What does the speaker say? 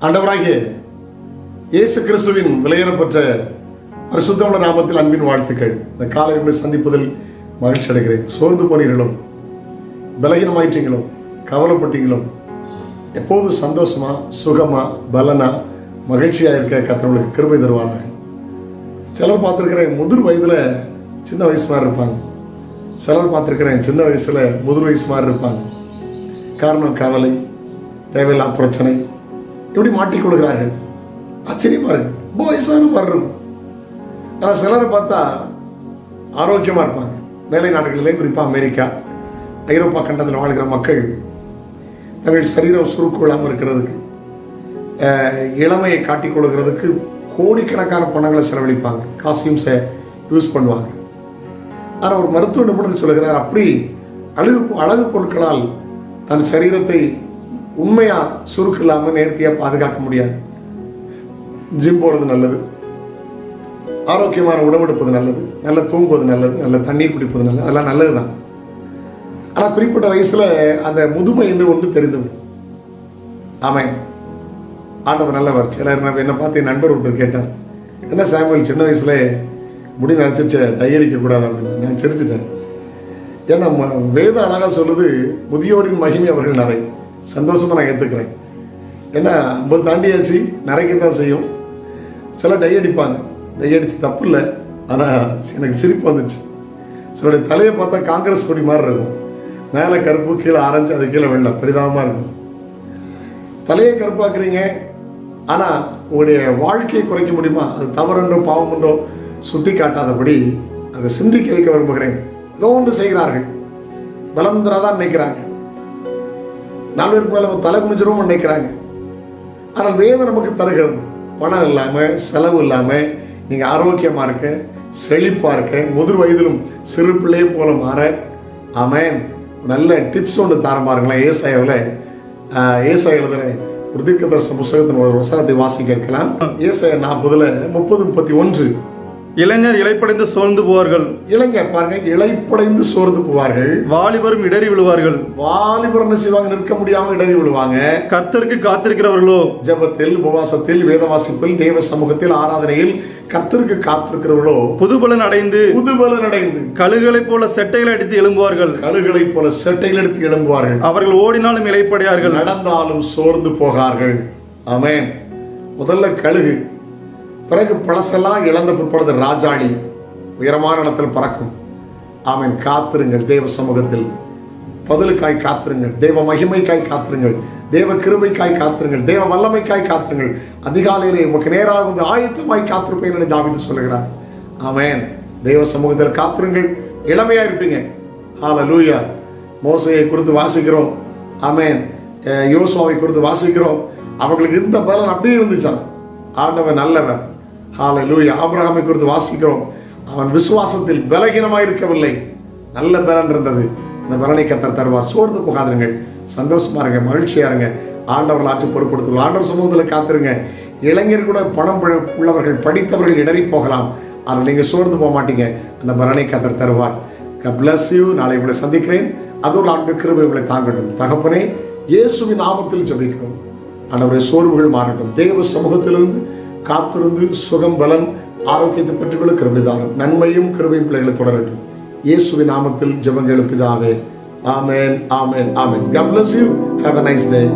ஆண்டவராகிய இயேசு கிறிஸ்துவின் விலையேறப்பட்ட பரிசுத்தமுள்ள நாமத்தில் அன்பின் வாழ்த்துக்கள். இந்த காலை உங்களை சந்திப்பதில் மகிழ்ச்சி அடைகிறேன். சோர்ந்து போனீர்களும் பலகீனமாயிட்டீங்களும் கவலைப்பட்டீங்களும் எப்போது சந்தோஷமா சுகமா பலனா மகிழ்ச்சியா இருக்க கர்த்தருக்கு கிருபை தருவாராக. சிலர் பார்த்துருக்கிறேன் முதிர் வயதுல சின்ன வயசு மாதிரி இருப்பாங்க. சிலர் பார்த்துருக்கிறேன் சின்ன வயசுல முதிர் வயசு மாதிரி இருப்பாங்க. காரணம் கவலை, தேவையில்லா பிரச்சனை, இப்படி மாட்டிக்கொள்கிறார்கள். ஆச்சரியமா இருக்கு. ரொம்ப வயசான மாதிரி இருக்கும். ஆனால் சிலரை பார்த்தா ஆரோக்கியமா இருப்பாங்க. மேலை நாடுகளிலே குறிப்பாக அமெரிக்கா, ஐரோப்பா கண்டத்தில் வாழ்கிற மக்கள் தங்கள் சரீரம் சுருக்கு விழாமல் இருக்கிறதுக்கு, இளமையை காட்டிக் கொள்கிறதுக்கு கோடிக்கணக்கான பணங்களை செலவழிப்பாங்க, காசையும் யூஸ் பண்ணுவாங்க. ஆனால் ஒரு மருத்துவ நிபுணர் சொல்லுகிறார், அப்படி அழகு பொருட்களால் தன் சரீரத்தை உண்மையா சுருக்கு இல்லாமல் நேர்த்தியாக பாதுகாக்க முடியாது. ஜிம் போகிறது நல்லது, ஆரோக்கியமான உணவெடுப்பது நல்லது, நல்ல தூங்குவது நல்லது, நல்ல தண்ணீர் பிடிப்பது நல்லது, அதெல்லாம் நல்லது தான். ஆனால் குறிப்பிட்ட வயசில் அந்த முதுமை என்று ஒன்று தெரிந்துவிடும். ஆமாம், ஆண்டவர் நல்லவர். சிலர் என்னை பார்த்து என் நண்பர் ஒருத்தர் கேட்டார், என்ன சாமுவேல் சின்ன வயசுல முடி நினச்சிச்ச டை அடிக்கக்கூடாது அப்படின்னு. நான் சிரிச்சிட்டேன். ஏன்னா வேதம் அழகாக சொல்லுது, முதியோரின் மகிமை அவர்கள் நிறை. சந்தோஷமாக நான் ஏற்றுக்கிறேன். ஏன்னா 50 தாண்டியாச்சு, நிறைக்கத்தான் செய்யும். சில டை அடிப்பாங்க, டை அடிச்சு தப்பு இல்லை. ஆனால் எனக்கு சிரிப்பு வந்துச்சு. சிலருடைய தலையை பார்த்தா காங்கிரஸ் கொடி மாதிரி இருக்கும். மேலே கருப்பு, கீழே ஆரஞ்சு, அது கீழே வெள்ளை, பரிதாபமாக இருக்கும். தலையை கருப்பாக்குறீங்க, ஆனால் உங்களுடைய வாழ்க்கையை குறைக்க முடியுமா? அது தவறுன்றோ பாவமுன்றோ சுட்டி காட்டாதபடி அதை சிந்திக்க வைக்க விரும்புகிறேன். ஏதோ ஒன்று செய்கிறார்கள், பலம் தராதான் நினைக்கிறாங்க, 4 பேருக்கு மேலே தலை குனிச்சிரும் நினைக்கிறாங்க. ஆனால் வேதம் நமக்கு தருகிறது, பணம் இல்லாமல் செலவு இல்லாமல் நீங்கள் ஆரோக்கியமாக இருக்க, செழிப்பாக இருக்க, முதிர் வயதிலும் சிறு பிள்ளையை போல மாற. ஆமென். நல்ல டிப்ஸ் ஒன்று தாரம் பாருங்களேன். ஏசாயா எழுதுகிற ஒரு தீர்க்கதரிசன புத்தகத்தின் ஒரு வசனத்தை வாசிக்க இருக்கலாம். ஏசாயா 40:30-31. இளைஞர் இளைப்படைந்து சோர்ந்து போவார்கள். இளைஞர் பாருங்க, இளைப்படைந்து சோர்ந்து போவார்கள். வாலிபரும் இடறி விழுவார்கள். வாலிபர் என்ன செய்வாங்க? நிற்க முடியாம இடறி விழுவாங்க. கர்த்தருக்கு காத்திருக்கிறவர்களோ ஜெபத்தில், உபவாசத்தில், வேத வாசிப்பில், தேவ சமூகத்தில், ஆராதனையில் கர்த்தருக்கு காத்திருக்கிறவர்களோ புதுபலன் அடைந்து கழுகுகளைப் போல செட்டைகளை அடித்து எழும்புவார்கள். கழுகுகளைப் போல செட்டைகள் எடுத்து எழும்புவார்கள். அவர்கள் ஓடினாலும் இளைப்படையார்கள், நடந்தாலும் சோர்ந்து போகார்கள். ஆமென். முதல்ல கழுகு, பிறகு பழசெல்லாம் இழந்த பிற்படுது ராஜாளி, உயரமான இடத்தில் பறக்கும். ஆமென். காத்திருங்கள் தேவ சமூகத்தில், பதிலுக்காய் காத்திருங்கள், தேவ மகிமைக்காய் காத்திருங்கள், தேவ கிருபைக்காய் காத்திருங்கள், தேவ வல்லமைக்காய் காத்திருங்கள். அதிகாலையிலே உமக்கு நேராக வந்து ஆயத்தமாய் காத்திருப்பேன் என்று தாவீது சொல்லுகிறார். ஆமென். தேவ சமூகத்தில் காத்திருங்கள், இளமையா இருப்பீங்க. ஹல்லேலூயா. மோசேயை குறித்து வாசிக்கிறோம். ஆமென். யோசுவாவை குறித்து வாசிக்கிறோம். அவர்களுக்கு இந்த பலன் அப்படியே இருந்துச்சான். ஆண்டவன் நல்லவர். ஹல்லேலூயா. ஆபிரகாமை குறித்து வாசிக்கிறோம். அவன் விசுவாசத்தில் பலகீனமாக இருக்கவில்லை, நல்ல பலன் இருந்தது. இந்த பலனை கர்த்தர் தருவார். சோர்ந்து போகாதீர்கள், சந்தோஷமா இருங்க, மகிழ்ச்சியா இருங்க. ஆண்டவர்கள் ஆட்சி பொறுப்படுத்துவார். ஆண்டவர் சமூகத்தில் காத்திருங்க. இளைஞர் கூட பணம் உள்ளவர்கள், படித்தவர்கள் இடறி போகலாம், ஆனால் நீங்க சோர்ந்து போக மாட்டீங்க. அந்த பலனை கர்த்தர் தருவார். God bless you. நாளை உங்களை சந்திக்கிறேன். அதோடு ஆண்டு கிருபை உங்களை தாங்கட்டும். தகப்பனே, இயேசுவின் நாமத்தில் ஜெபிக்கிறோம். ஆண்டவரே, சோர்வுகள் மாறட்டும். தேவ சமூகத்திலிருந்து காத்திருந்து சுகம், பலன், ஆரோக்கியத்தை பெற்றுக்கொள்ள கிருபை தாரும். நன்மையும் கிருபையும் பிள்ளைகளை தொடரட்டும். இயேசுவின் நாமத்தில் ஜெபங்கள் பிதாவே. ஆமென், ஆமென், ஆமென். God bless you. Have a nice day.